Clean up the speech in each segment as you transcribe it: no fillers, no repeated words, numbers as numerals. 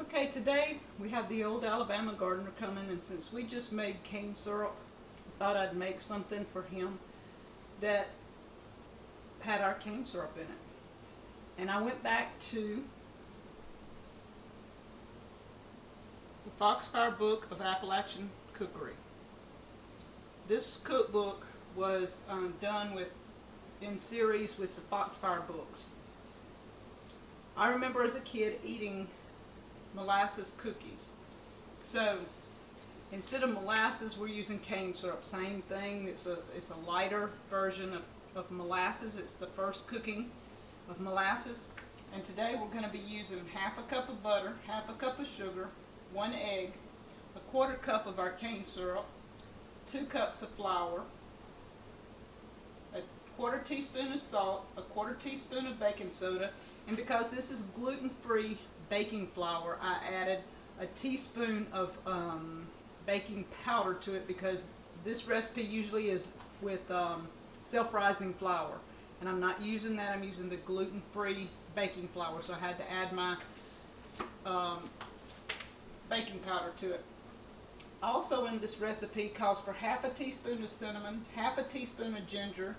Okay, today we have the old Alabama gardener coming, and since we just made cane syrup, I thought I'd make something for him that had our cane syrup in it. And I went back to the Foxfire Book of Appalachian Cookery. This cookbook was done in series with the Foxfire books. I remember as a kid eating molasses cookies. So instead of molasses, we're using cane syrup. Same thing. It's a lighter version of molasses. It's the first cooking of molasses. And today we're going to be using half a cup of butter, half a cup of sugar, 1 egg, a 1/4 cup of our cane syrup, 2 cups of flour, a 1/4 teaspoon of salt, a 1/4 teaspoon of baking soda, and because this is gluten-free baking flour, I added a teaspoon of baking powder to it because this recipe usually is with self-rising flour, and I'm not using that. I'm using the gluten-free baking flour, so I had to add my baking powder to it. Also in this recipe calls for half a teaspoon of cinnamon, half a teaspoon of ginger,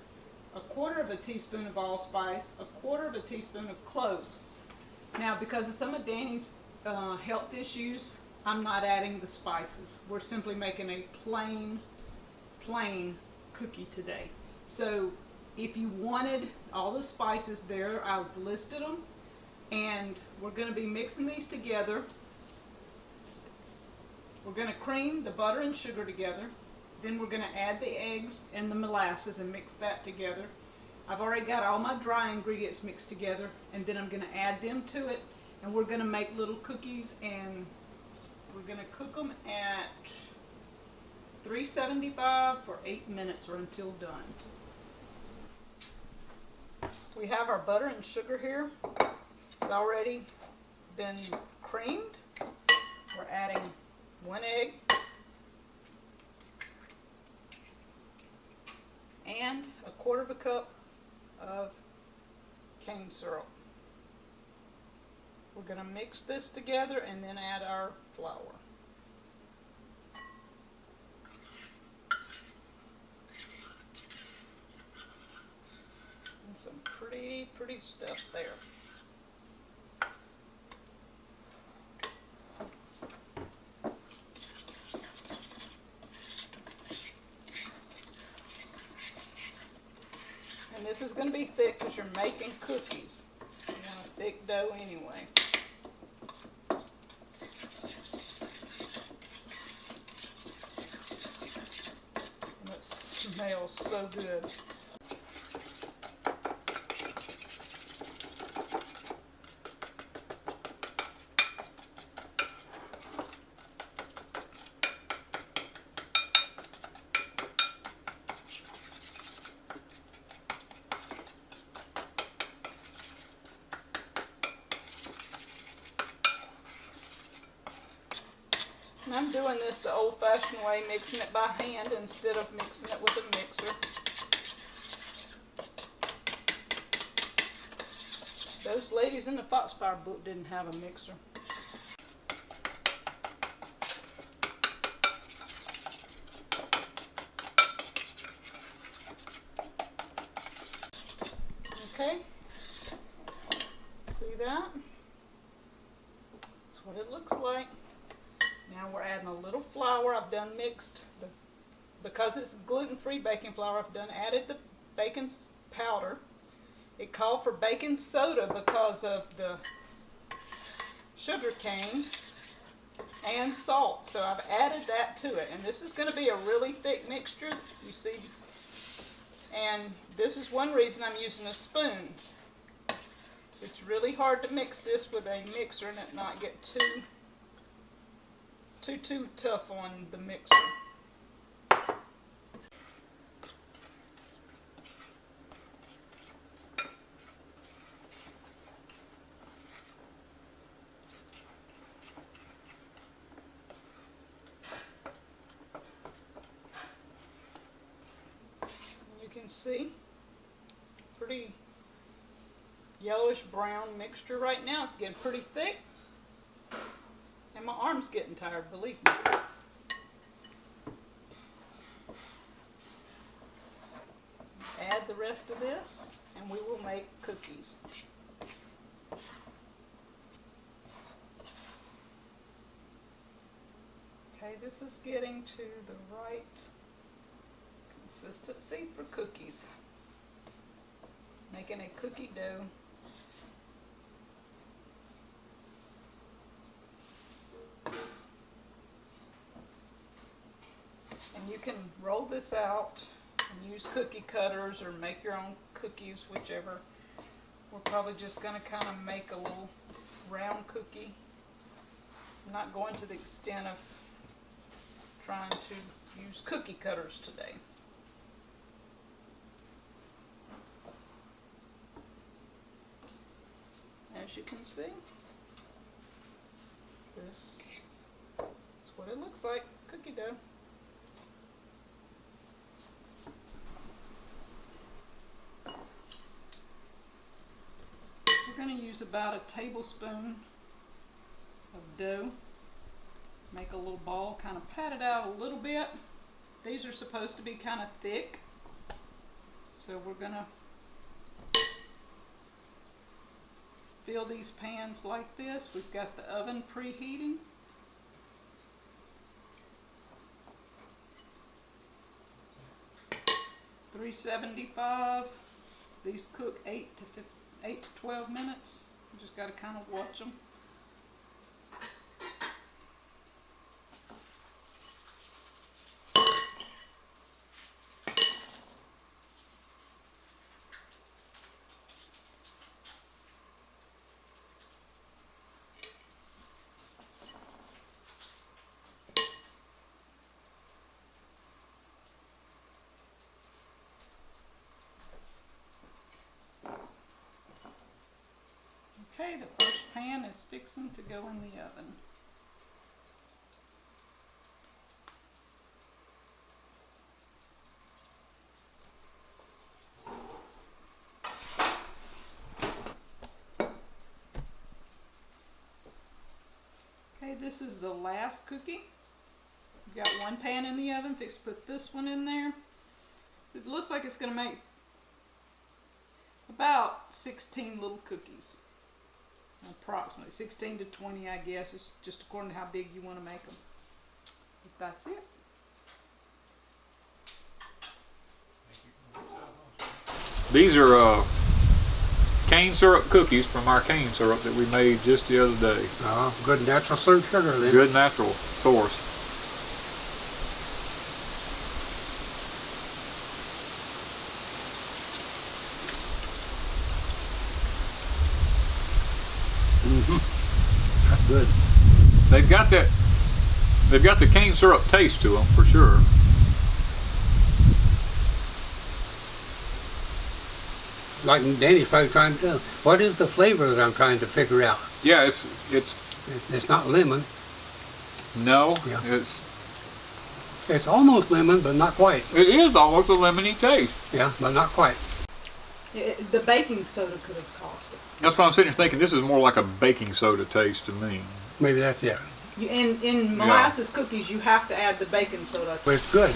a 1/4 teaspoon of allspice, a 1/4 teaspoon of cloves. Now, because of some of Danny's health issues, I'm not adding the spices. We're simply making a plain cookie today. So if you wanted all the spices there, I've listed them, and we're going to be mixing these together. We're going to cream the butter and sugar together. Then we're going to add the eggs and the molasses and mix that together. I've already got all my dry ingredients mixed together, and then I'm going to add them to it, and we're going to make little cookies, and we're going to cook them at 375 for 8 minutes or until done. We have our butter and sugar here. It's already been creamed. We're adding 1 egg and a 1/4 cup of cane syrup. We're going to mix this together and then add our flour. And some pretty stuff there. And this is going to be thick because you're making cookies. You want a thick dough anyway. And it smells so good. And I'm doing this the old-fashioned way, mixing it by hand instead of mixing it with a mixer. Those ladies in the Foxfire book didn't have a mixer. Okay, see that? That's what it looks like. Now we're adding a little flour. I've done mixed, because it's gluten-free baking flour, I've added the baking powder. It called for baking soda because of the sugar cane and salt. So I've added that to it. And this is going to be a really thick mixture, you see. And this is one reason I'm using a spoon. It's really hard to mix this with a mixer and it not get too tough on the mixer. You can see pretty yellowish brown mixture right now. It's getting pretty thick. And my arm's getting tired, believe me. Add the rest of this, and we will make cookies. Okay, this is getting to the right consistency for cookies. Making a cookie dough. And you can roll this out and use cookie cutters or make your own cookies, whichever. We're probably just going to kind of make a little round cookie. I'm not going to the extent of trying to use cookie cutters today. As you can see, this is what it looks like, cookie dough. We're going to use about a tablespoon of dough. Make a little ball, kind of pat it out a little bit. These are supposed to be kind of thick, so we're going to fill these pans like this. We've got the oven preheating. $375. These cook 8 to 12 minutes. You just got to kind of watch them. Okay, the first pan is fixing to go in the oven. Okay, this is the last cookie. We've got one pan in the oven, fixed to put this one in there. It looks like it's going to make about 16 little cookies. Approximately 16 to 20, I guess. It's just according to how big you want to make them. But that's it. These are cane syrup cookies from our cane syrup that we made just the other day. Good natural sugar then. Good natural source. That's good. They've got the cane syrup taste to them for sure. Like Danny's probably trying to tell. What is the flavor that I'm trying to figure out? Yeah, It's not lemon. no, Yeah. it's almost lemon, but not quite. it is almost a lemony taste. Yeah, but not quite. The baking soda could have caused it. That's what I'm sitting here thinking. This is more like a baking soda taste to me. Maybe that's it. In molasses cookies, you have to add the baking soda. But it's good.